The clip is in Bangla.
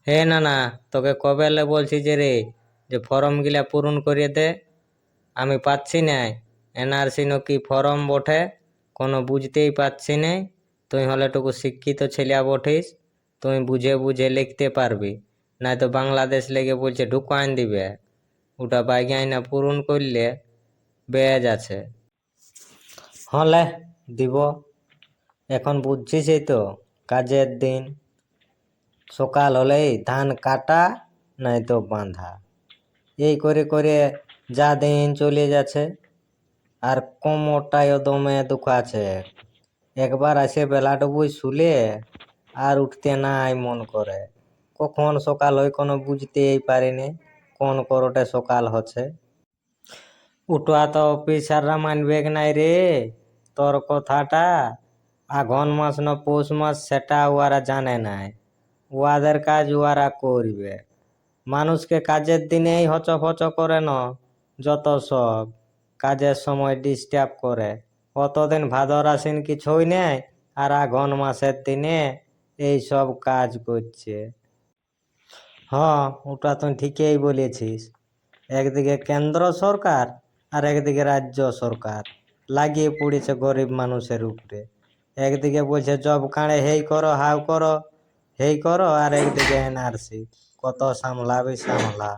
হে না না, তোকে কবেলে বলছি যে ফর্ম গিলা পূরণ করিয়ে দে। আমি পাচ্ছি না, এনআরসি ন কি ফর্ম বটে, কোনো বুঝতেই পাচ্ছি না। তুই হলে টুকু শিক্ষিত ছেলে বটিস, তুই বুঝে বুঝে লিখতে পারবি। নাই তো বাংলাদেশ লেগে বলছে ঢুকাইন দিবে, ওটা বাইগাই না পূরণ করলে বেজ আছে। হলে দিব। এখন বুঝছিসই তো, কাজের দিন সকাল হলেই ধান কাটা নাই তো বাঁধা, এই করে করে যা দিন চলে যাচ্ছে। আর কোমরটাও দমে দুখাছে, একবার আসে বেলাটুকুই শুলে আর উঠতে নাই মন করে। কখন সকাল হয় কোনো বুঝতেই পারিনি, কোন করোটে সকাল হচ্ছে। উঠা তো অফিসাররা মানবে নাই রে তোর কথাটা। আঘন মাস না পৌষ মাস সেটা ওরা জানে নাই, ওদের কাজ ওরা করবে। মানুষকে কাজের দিনেই হচফচ করে ন, যত সব কাজের সময় ডিস্টার্ব করে। অতদিন ভাদর আসেন কিছুই নেই, আর আঘন মাসের দিনে এই সব কাজ করছে। হ্যাঁ, ওটা তুই ঠিকই বলেছিস। একদিকে কেন্দ্র সরকার আর একদিকে রাজ্য সরকার লাগিয়ে পড়েছে গরিব মানুষের উপরে। একদিকে বলছে জব কার্ডে হেই করো হাউ করো হেই করো, আর একদিকে এনআরসি। কত সামলাবি সামলা।